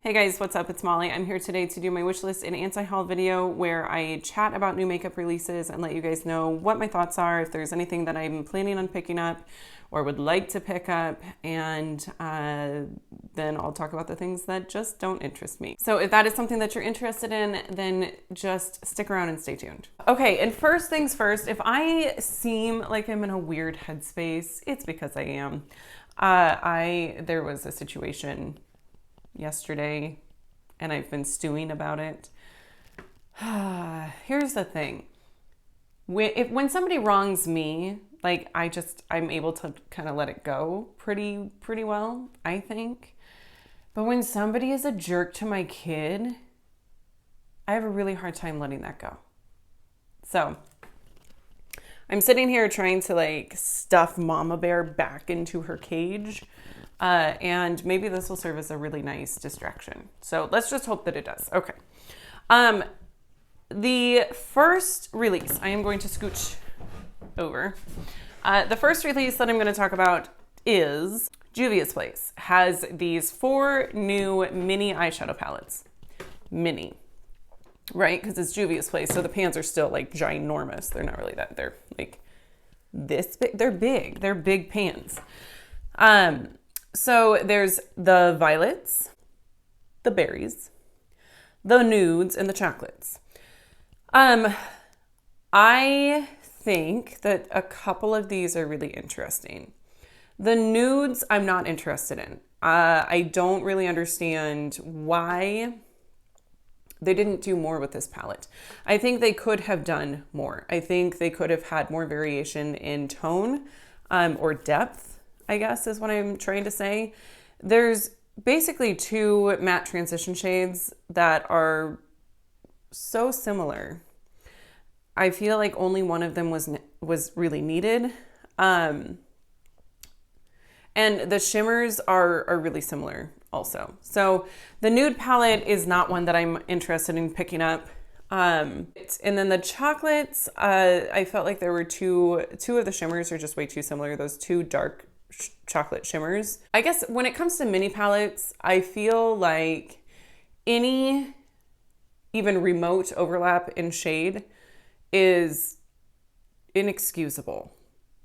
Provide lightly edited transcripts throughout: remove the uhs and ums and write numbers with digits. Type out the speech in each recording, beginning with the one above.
Hey guys, what's up? It's Molly. I'm here today to do my wish list and anti-haul video where I chat about new makeup releases and let you guys know what my thoughts are, if there's anything that I'm planning on picking up or would like to pick up, and then I'll talk about the things that just don't interest me. So if that is something that you're interested in, then just stick around and stay tuned. Okay, and first things first, if I seem like I'm in a weird headspace, it's because I am. There was a situation yesterday and I've been stewing about it. Here's the thing. When somebody wrongs me, like I'm able to kind of let it go pretty well, I think. But when somebody is a jerk to my kid, I have a really hard time letting that go. So I'm sitting here trying to like stuff Mama Bear back into her cage. And maybe this will serve as a really nice distraction. So let's just hope that it does. Okay. The first release, I am going to scooch over. The first release that I'm going to talk about is Juvia's Place. Has these 4 new mini eyeshadow palettes. Mini, right? Because it's Juvia's Place, so the pans are still like ginormous. They're not really that. They're like this big. They're big. They're big pans. So there's the violets, the berries, the nudes, and the chocolates. I think that a couple of these are really interesting. The nudes I'm not interested in. I don't really understand why they didn't do more with this palette. I think they could have done more. I think they could have had more variation in tone or depth, I guess is what I'm trying to say. There's basically 2 matte transition shades that are so similar. I feel like only one of them was really needed. And the shimmers are really similar also. So the nude palette is not one that I'm interested in picking up. And then the chocolates, I felt like there were two of the shimmers are just way too similar. Those 2 dark chocolate shimmers. I guess when it comes to mini palettes, I feel like any even remote overlap in shade is inexcusable.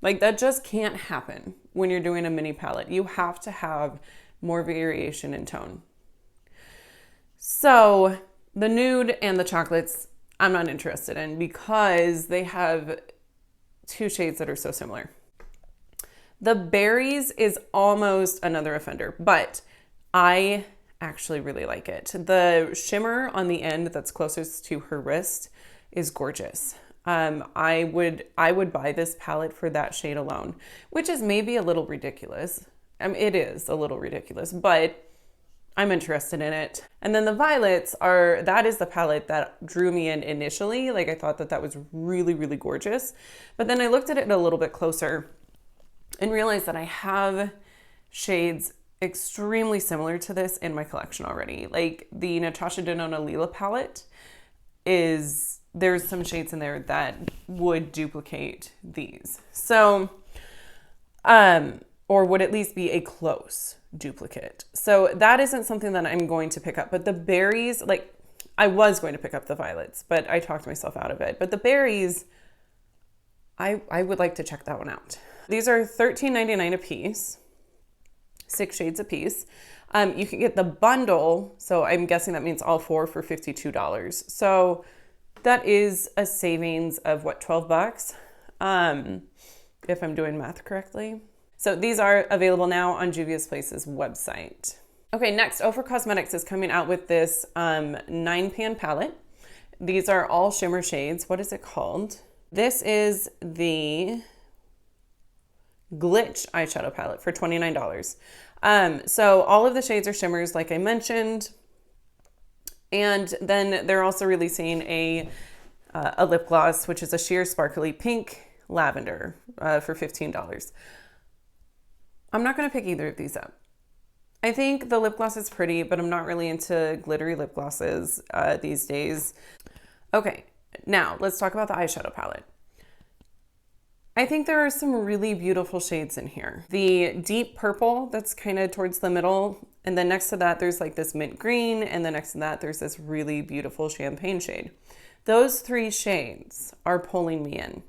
Like that just can't happen when you're doing a mini palette. You have to have more variation in tone. So the nude and the chocolates, I'm not interested in because they have 2 shades that are so similar. The berries is almost another offender, but I actually really like it. The shimmer on the end that's closest to her wrist is gorgeous. I would buy this palette for that shade alone, which is maybe a little ridiculous. It is a little ridiculous, but I'm interested in it. And then the violets that is the palette that drew me in initially. Like I thought that was really, really gorgeous. But then I looked at it a little bit closer and realized that I have shades extremely similar to this in my collection already. Like the Natasha Denona Lila palette there's some shades in there that would duplicate these. So, or would at least be a close duplicate. So that isn't something that I'm going to pick up. But the berries, like I was going to pick up the violets, but I talked myself out of it. But the berries, I would like to check that one out. These are $13.99 a piece, 6 shades a piece. You can get the bundle, so I'm guessing that means all 4 for $52. So that is a savings of what, $12? If I'm doing math correctly. So these are available now on Juvia's Place's website. Okay, next, Ofra Cosmetics is coming out with this 9-pan palette. These are all shimmer shades. What is it called? This is the Glitch eyeshadow palette for $29. So all of the shades are shimmers, like I mentioned. And then they're also releasing a lip gloss, which is a sheer sparkly pink lavender for $15. I'm not going to pick either of these up. I think the lip gloss is pretty, but I'm not really into glittery lip glosses these days. Okay, now let's talk about the eyeshadow palette. I think there are some really beautiful shades in here. The deep purple that's kind of towards the middle And then next to that, there's like this mint green. And then next to that, there's this really beautiful champagne shade. Those 3 shades are pulling me in.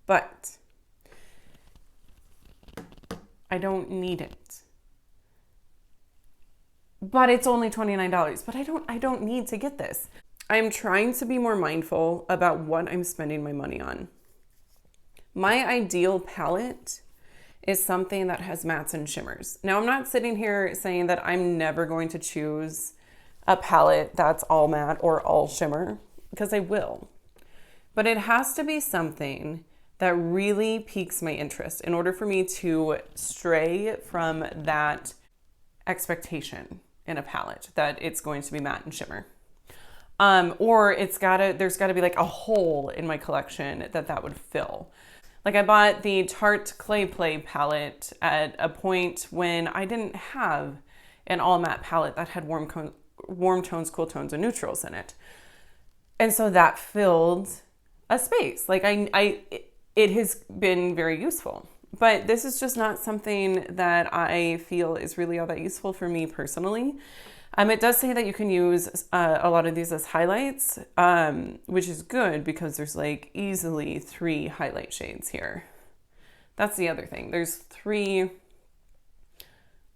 But I don't need it. But it's only $29. But I don't need to get this. I'm trying to be more mindful about what I'm spending my money on. My ideal palette is something that has mattes and shimmers. Now, I'm not sitting here saying that I'm never going to choose a palette that's all matte or all shimmer, because I will. But it has to be something that really piques my interest in order for me to stray from that expectation in a palette that it's going to be matte and shimmer. Or there's gotta be like a hole in my collection that would fill. Like I bought the Tarte Clay Play palette at a point when I didn't have an all matte palette that had warm tones, cool tones, and neutrals in it. And so that filled a space. Like it has been very useful. But this is just not something that I feel is really all that useful for me personally. It does say that you can use a lot of these as highlights, which is good because there's like easily 3 highlight shades here. That's the other thing. There's 3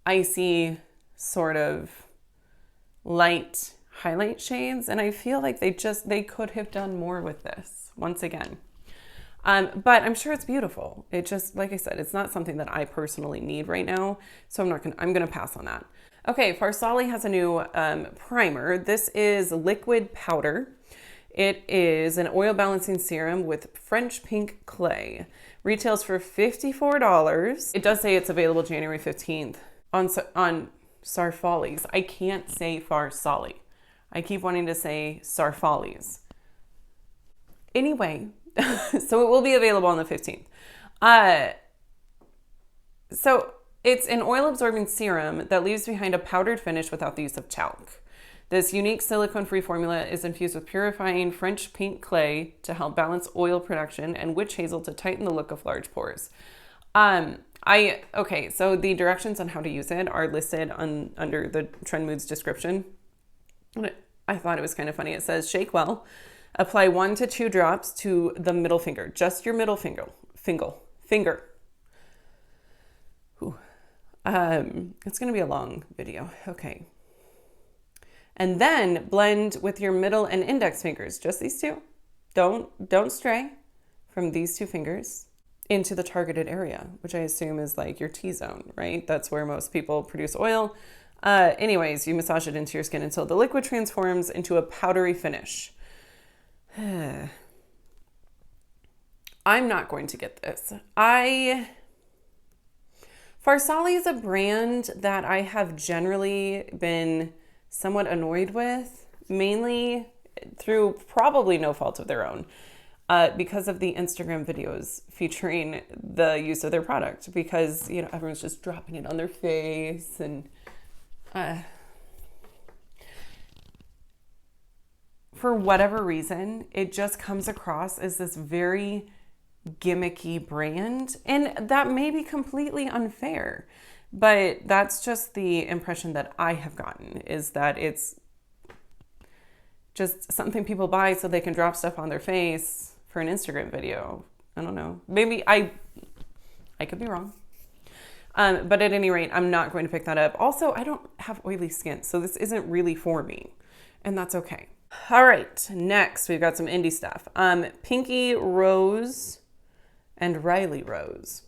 icy sort of light highlight shades, and I feel like they could have done more with this once again. But I'm sure it's beautiful. It just, like I said, it's not something that I personally need right now, so I'm gonna pass on that. Okay, Farsali has a new primer. This is liquid powder. It is an oil balancing serum with French pink clay. Retails for $54. It does say it's available January 15th on Sarfali's. I can't say Farsali. I keep wanting to say Sarfali's. Anyway, so it will be available on the 15th. So it's an oil-absorbing serum that leaves behind a powdered finish without the use of talc. This unique silicone-free formula is infused with purifying French pink clay to help balance oil production and witch hazel to tighten the look of large pores. Okay, so the directions on how to use it are listed under the Trendmood's description. I thought it was kind of funny. It says, shake well, apply 1 to 2 drops to the middle finger, just your middle finger. It's going to be a long video. Okay. And then blend with your middle and index fingers, just these 2. Don't stray from these 2 fingers into the targeted area, which I assume is like your T-zone, right? That's where most people produce oil. Anyways, you massage it into your skin until the liquid transforms into a powdery finish. I'm not going to get this. Farsali is a brand that I have generally been somewhat annoyed with, mainly through probably no fault of their own, because of the Instagram videos featuring the use of their product, because, you know, everyone's just dropping it on their face and for whatever reason, it just comes across as this very gimmicky brand, and that may be completely unfair, but that's just the impression that I have gotten, is that it's just something people buy so they can drop stuff on their face for an Instagram video. I don't know. Maybe I could be wrong. But at any rate, I'm not going to pick that up. Also, I don't have oily skin, so this isn't really for me, and that's okay. All right, next we've got some indie stuff. Pinky Rose and Riley Rose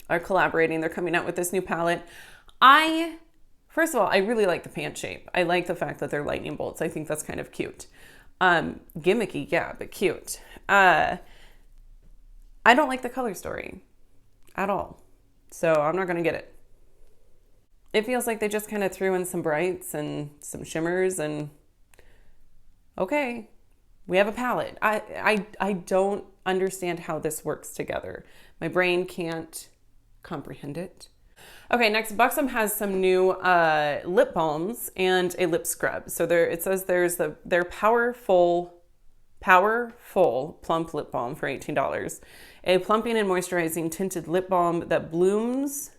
are collaborating. They're coming out with this new palette. First of all, I really like the pant shape. I like the fact that they're lightning bolts. I think that's kind of cute. Gimmicky, yeah, but cute. I don't like the color story at all, so I'm not gonna get it. It feels like they just kind of threw in some brights and some shimmers and okay, we have a palette. I don't understand how this works together. My brain can't comprehend it. Okay, next, Buxom has some new lip balms and a lip scrub. So it says there's their Powerful Plump Lip Balm for $18. A plumping and moisturizing tinted lip balm that blooms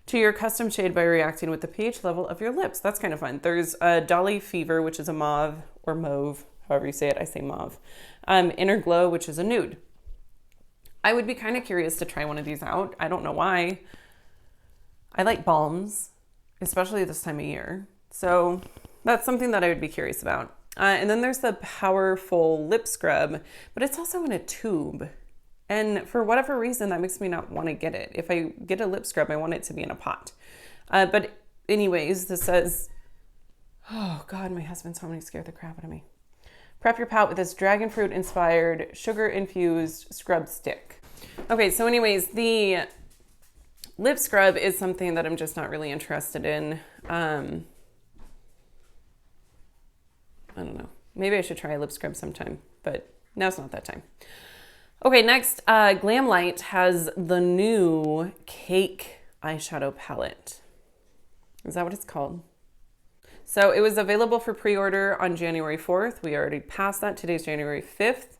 to your custom shade by reacting with the pH level of your lips. That's kind of fun. There's Dolly Fever, which is a mauve or mauve, however you say it. I say mauve. Inner Glow, which is a nude. I would be kind of curious to try one of these out. I don't know why. I like balms, especially this time of year. So that's something that I would be curious about. And then there's the Powerful Lip Scrub, but it's also in a tube. And for whatever reason, that makes me not want to get it. If I get a lip scrub, I want it to be in a pot. But anyways, this says, oh God, my husband's home and he scared the crap out of me. Prep your palate with this dragon fruit inspired, sugar infused scrub stick. Okay, so anyways, the lip scrub is something that I'm just not really interested in. I don't know. Maybe I should try a lip scrub sometime, but now's not that time. Okay, next, Glamlite has the new Cake eyeshadow palette. Is that what it's called? So it was available for pre-order on January 4th. We already passed that. Today's January 5th.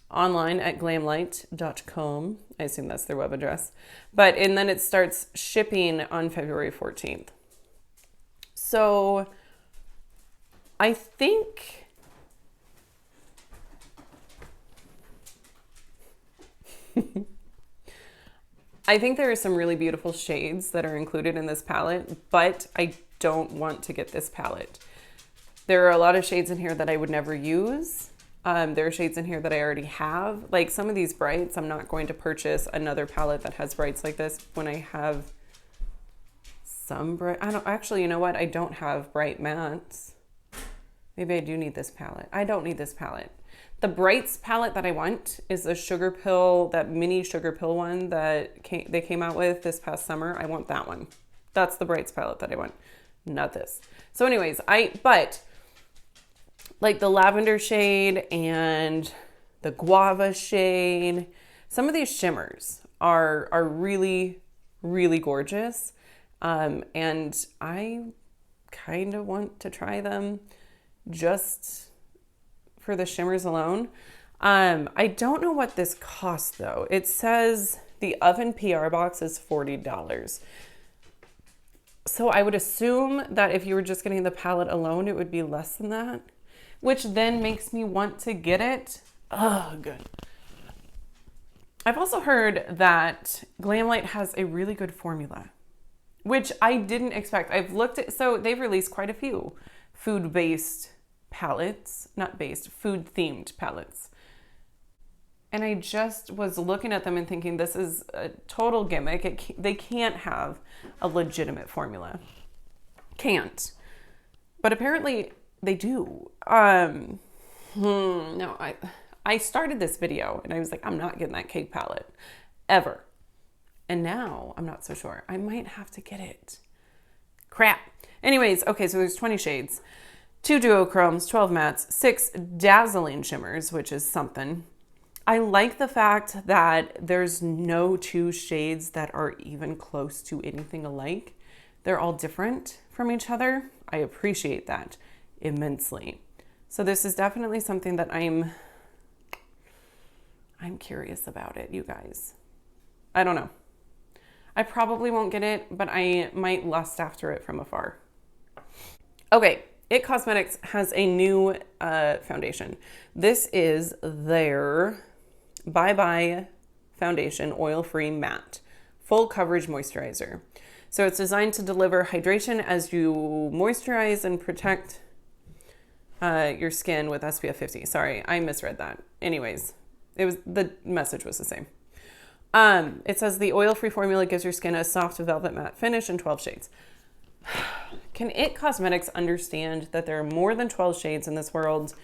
Online at glamlite.com. I assume that's their web address. And then it starts shipping on February 14th. So I think there are some really beautiful shades that are included in this palette, but I don't want to get this palette. There are a lot of shades in here that I would never use. There are shades in here that I already have. Like some of these brights, I'm not going to purchase another palette that has brights like this when I have some bright. I don't actually, you know what? I don't have bright mattes. Maybe I do need this palette. I don't need this palette. The Brights palette that I want is the Sugar Pill, that mini Sugar Pill one that they came out with this past summer. I want that one. That's the Brights palette that I want, not this. So anyways, but like the lavender shade and the guava shade, some of these shimmers are really, really gorgeous. And I kind of want to try them just for the shimmers alone. I don't know what this costs though. It says the Oven PR box is $40. So I would assume that if you were just getting the palette alone, it would be less than that, which then makes me want to get it. Oh, good. I've also heard that Glamlite has a really good formula, which I didn't expect. I've looked at, so they've released quite a few food-based palettes, food-themed palettes. And I just was looking at them and thinking, this is a total gimmick. They can't have a legitimate formula. Can't. But apparently they do. No, I started this video and I was like, I'm not getting that cake palette ever. And now I'm not so sure. I might have to get it. Crap. Anyways, okay, so there's 20 shades. 2 duochromes, 12 mattes, 6 dazzling shimmers, which is something. I like the fact that there's no 2 shades that are even close to anything alike. They're all different from each other. I appreciate that immensely. So this is definitely something that I'm curious about it, you guys. I don't know. I probably won't get it, but I might lust after it from afar. Okay. It Cosmetics has a new foundation. This is their Bye Bye Foundation Oil-Free Matte Full Coverage Moisturizer. So it's designed to deliver hydration as you moisturize and protect your skin with SPF 50. Sorry, I misread that. Anyways, the message was the same. It says the oil-free formula gives your skin a soft velvet matte finish in 12 shades. Can It Cosmetics understand that there are more than 12 shades in this world?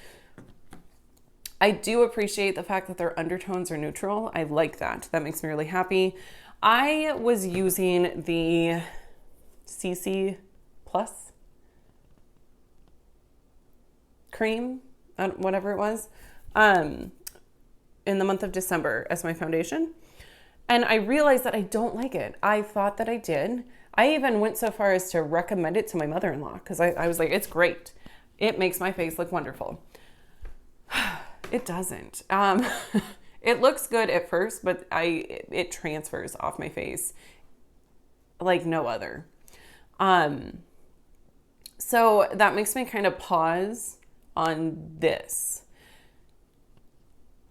I do appreciate the fact that their undertones are neutral. I like that. That makes me really happy. I was using the CC Plus cream, whatever it was, in the month of December as my foundation. And I realized that I don't like it. I thought that I did. I even went so far as to recommend it to my mother-in-law because I was like, it's great. It makes my face look wonderful. It doesn't. It looks good at first, but it transfers off my face like no other. So that makes me kind of pause on this.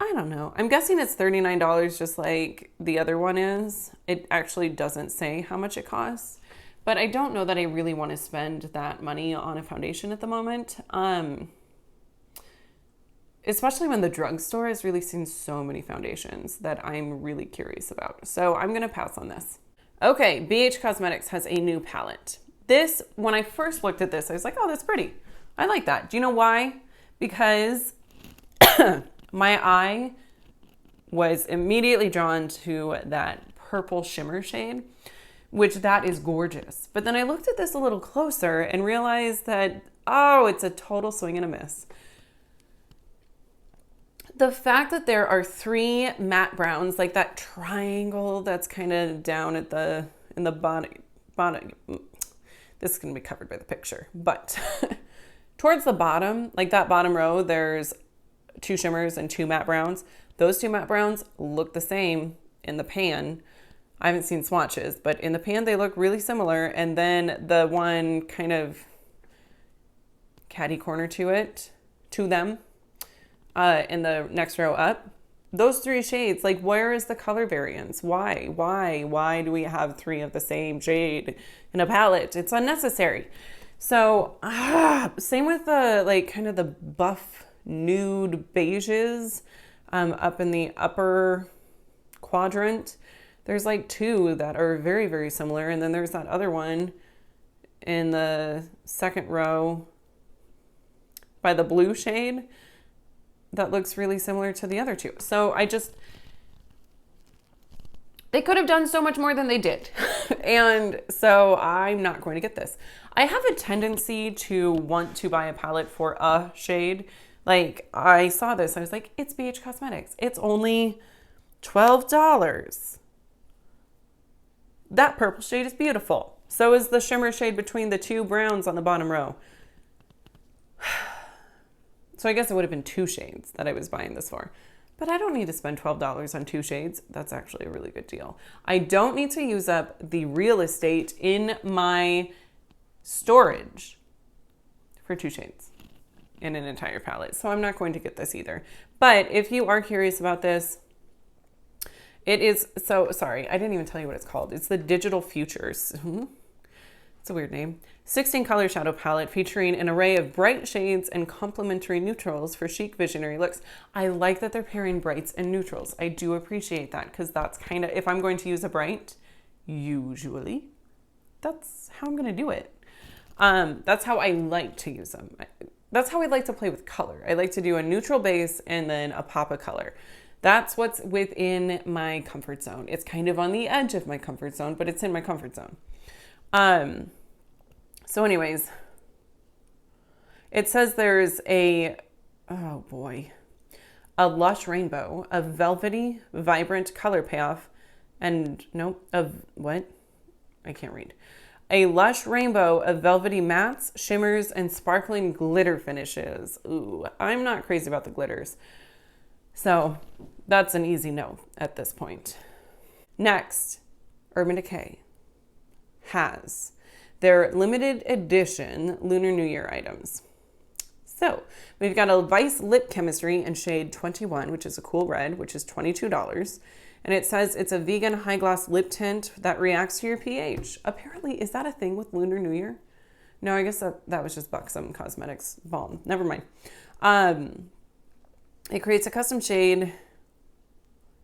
I don't know. I'm guessing it's $39 just like the other one is. It actually doesn't say how much it costs, but I don't know that I really want to spend that money on a foundation at the moment. Especially when the drugstore is releasing so many foundations that I'm really curious about. So I'm going to pass on this. Okay, BH Cosmetics has a new palette. This, when I first looked at this, I was like, oh, that's pretty. I like that. Do you know why? Because my eye was immediately drawn to that purple shimmer shade, which that is gorgeous. But then I looked at this a little closer and realized that, oh, it's a total swing and a miss. The fact that there are 3 matte browns, like that triangle that's kind of down at in the bottom, this is going to be covered by the picture, but towards the bottom, like that bottom row, there's 2 shimmers and 2 matte browns. Those 2 matte browns look the same in the pan. I haven't seen swatches, but in the pan, they look really similar. And then the one kind of catty corner to them, in the next row up, those 3 shades, like where is the color variance? Why do we have 3 of the same shade in a palette? It's unnecessary. So same with the like kind of the buff nude beiges up in the upper quadrant. There's like 2 that are very, very similar. And then there's that other one in the second row by the blue shade that looks really similar to the other 2. So they could have done so much more than they did. And so I'm not going to get this. I have a tendency to want to buy a palette for a shade. Like I saw this, I was like, it's BH Cosmetics. It's only $12. That purple shade is beautiful. So is the shimmer shade between the 2 browns on the bottom row. So I guess it would have been 2 shades that I was buying this for. But I don't need to spend $12 on 2 shades. That's actually a really good deal. I don't need to use up the real estate in my storage for 2 shades in an entire palette. So I'm not going to get this either. But if you are curious about this, it is, so sorry, I didn't even tell you what it's called. It's the Digital Futures. It's a weird name. 16 color shadow palette featuring an array of bright shades and complementary neutrals for chic visionary looks. I like that they're pairing brights and neutrals. I do appreciate that because that's kind of, if I'm going to use a bright, usually that's how I'm going to do it. That's how I like to use them. That's how I like to play with color. I like to do a neutral base and then a pop of color. That's what's within my comfort zone. It's kind of on the edge of my comfort zone, but it's in my comfort zone. So anyways, it says there's a lush rainbow, a velvety, vibrant color payoff, and I can't read. A lush rainbow of velvety mattes, shimmers, and sparkling glitter finishes. Ooh, I'm not crazy about the glitters. So that's an easy no at this point. Next, Urban Decay has their limited edition Lunar New Year items. So we've got a Vice Lip Chemistry in shade 21, which is a cool red, which is $22. And it says it's a vegan high gloss lip tint that reacts to your pH. Apparently, is that a thing with Lunar New Year? No, I guess that was just Buxom Cosmetics balm. Never mind. It creates a custom shade.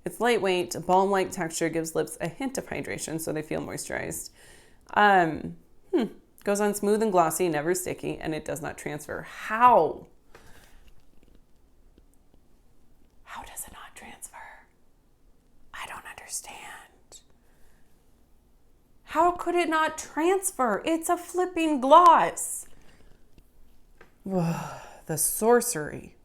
It's lightweight, balm-like texture, gives lips a hint of hydration so they feel moisturized. Goes on smooth and glossy, never sticky, and it does not transfer. How? How does it not transfer? I don't understand. How could it not transfer? It's a flipping gloss. The sorcery.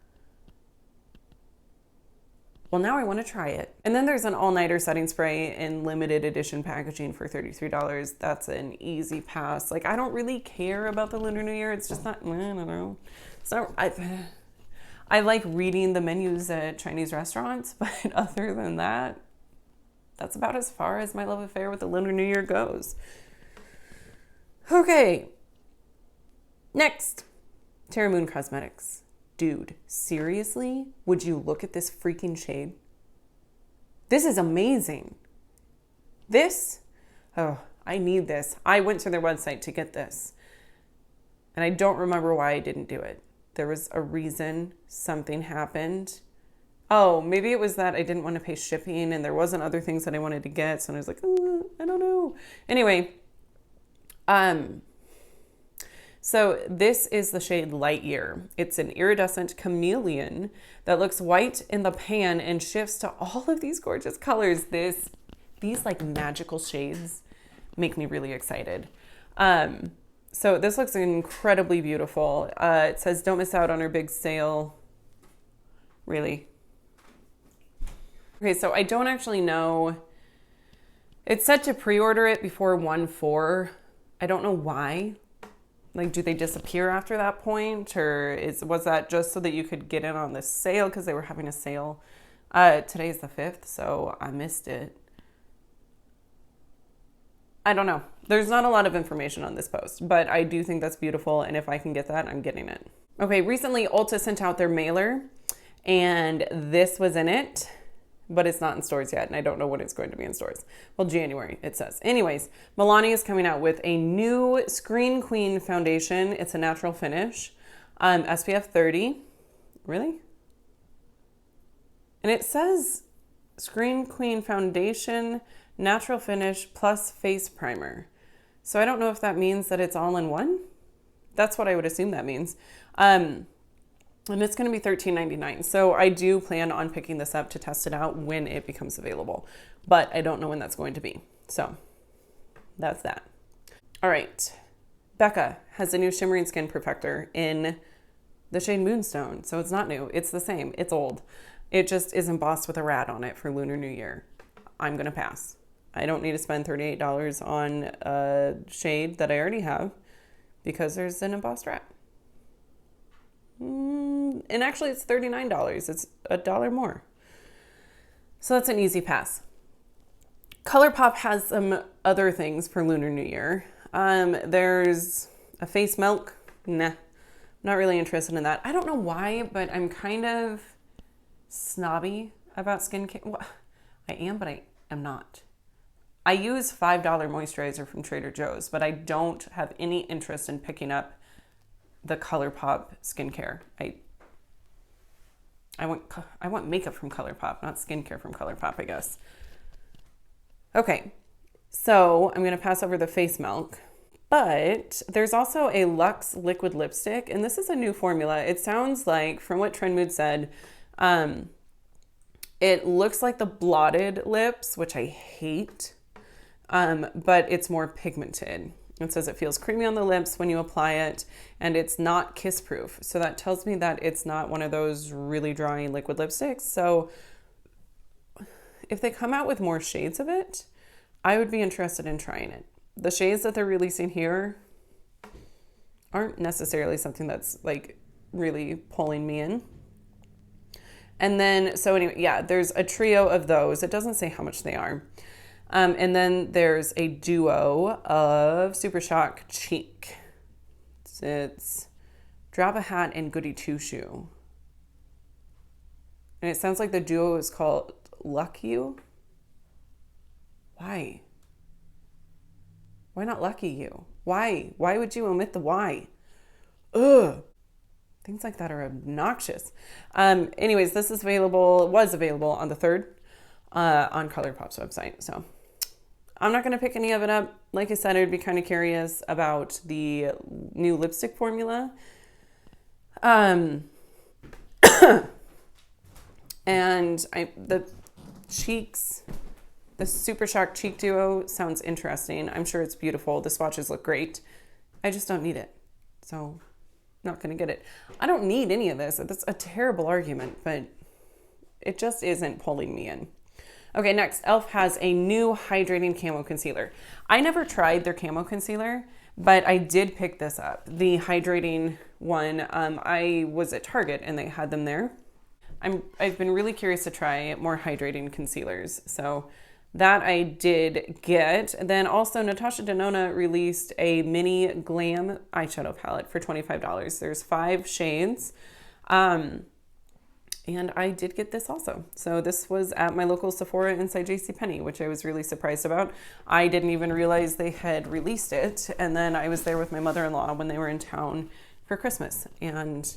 Well, now I want to try it. And then there's an all-nighter setting spray in limited edition packaging for $33. That's an easy pass. Like, I don't really care about the Lunar New Year. It's just not, I don't know. So I like reading the menus at Chinese restaurants, but other than that, that's about as far as my love affair with the Lunar New Year goes. Okay. Next, Terra Moon Cosmetics. Dude, seriously? Would you look at this freaking shade? This is amazing. This, oh, I need this. I went to their website to get this. And I don't remember why I didn't do it. There was a reason, something happened. Oh, maybe it was that I didn't want to pay shipping and there wasn't other things that I wanted to get. So I was like, oh, I don't know. Anyway, so this is the shade Light Year. It's an iridescent chameleon that looks white in the pan and shifts to all of these gorgeous colors. These like magical shades make me really excited. So this looks incredibly beautiful. It says, don't miss out on our big sale. Really? Okay, so I don't actually know. It's set to pre-order it before 1/4. I don't know why. Like, do they disappear after that point? Or was that just so that you could get in on the sale because they were having a sale? Today's the 5th, so I missed it. I don't know. There's not a lot of information on this post, but I do think that's beautiful. And if I can get that, I'm getting it. Okay, recently Ulta sent out their mailer and this was in it, but it's not in stores yet. And I don't know when it's going to be in stores. Well, January, it says. Anyways, Milani is coming out with a new Screen Queen foundation. It's a natural finish, SPF 30. Really? And it says Screen Queen foundation, natural finish plus face primer. So I don't know if that means that it's all in one. That's what I would assume that means. And it's going to be $13.99. So I do plan on picking this up to test it out when it becomes available, but I don't know when that's going to be. So that's that. All right. Becca has a new shimmering skin perfector in the shade Moonstone. So it's not new. It's the same. It's old. It just is embossed with a rat on it for Lunar New Year. I'm going to pass. I don't need to spend $38 on a shade that I already have because there's an embossed rat. And actually it's $39. It's $1 more. So that's an easy pass. Colourpop has some other things for Lunar New Year. There's a face milk. Nah, not really interested in that. I don't know why, but I'm kind of snobby about skincare. Well, I am, but I am not. I use $5 moisturizer from Trader Joe's, but I don't have any interest in picking up the Colourpop skincare. I want makeup from Colourpop, not skincare from Colourpop, I guess. Okay, so I'm gonna pass over the face milk, but there's also a Luxe liquid lipstick, and this is a new formula. It sounds like, from what Trendmood said, it looks like the blotted lips, which I hate, but it's more pigmented. It says it feels creamy on the lips when you apply it, and it's not kiss proof. So that tells me that it's not one of those really dry liquid lipsticks. So if they come out with more shades of it, I would be interested in trying it. The shades that they're releasing here aren't necessarily something that's like really pulling me in. And then, so anyway, yeah, there's a trio of those. It doesn't say how much they are. And then there's a duo of Super Shock Cheek. It's Drop a Hat and Goody Two Shoe. And it sounds like the duo is called Luck You. Why? Why not Lucky You? Why? Why would you omit the Y? Ugh. Things like that are obnoxious. Anyways, this is was available on the 3rd on Colourpop's website. So I'm not going to pick any of it up. Like I said, I'd be kind of curious about the new lipstick formula. And the cheeks, the Super Shock Cheek Duo sounds interesting. I'm sure it's beautiful. The swatches look great. I just don't need it. So not going to get it. I don't need any of this. That's a terrible argument, but it just isn't pulling me in. Okay, next, e.l.f. has a new hydrating camo concealer. I never tried their camo concealer, but I did pick this up. The hydrating one, I was at Target and they had them there. I've been really curious to try more hydrating concealers. So That I did get. Then also Natasha Denona released a mini glam eyeshadow palette for $25. There's 5 shades. And I did get this also. So this was at my local Sephora inside JCPenney, which I was really surprised about. I didn't even realize they had released it. And then I was there with my mother-in-law when they were in town for Christmas, and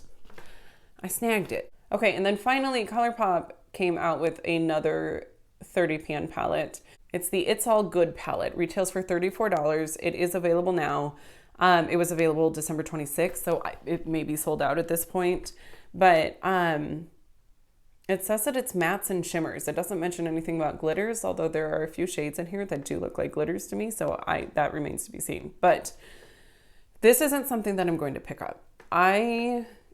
I snagged it. Okay, and then finally Colourpop came out with another 30 pan palette. It's the It's All Good palette. Retails for $34. It is available now. It was available December 26th, so it may be sold out at this point. But it says that it's mattes and shimmers. It doesn't mention anything about glitters, although there are a few shades in here that do look like glitters to me, so that remains to be seen. But this isn't something that I'm going to pick up.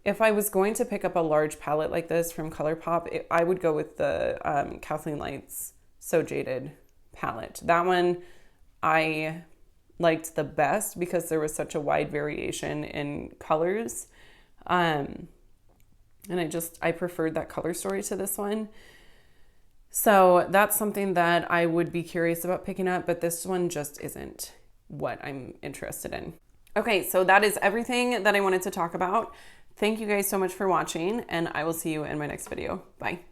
If I was going to pick up a large palette like this from Colourpop, I would go with the Kathleen Lights So Jaded palette. That one I liked the best because there was such a wide variation in colors. And I preferred that color story to this one. So that's something that I would be curious about picking up, but this one just isn't what I'm interested in. Okay, so that is everything that I wanted to talk about. Thank you guys so much for watching, and I will see you in my next video. Bye.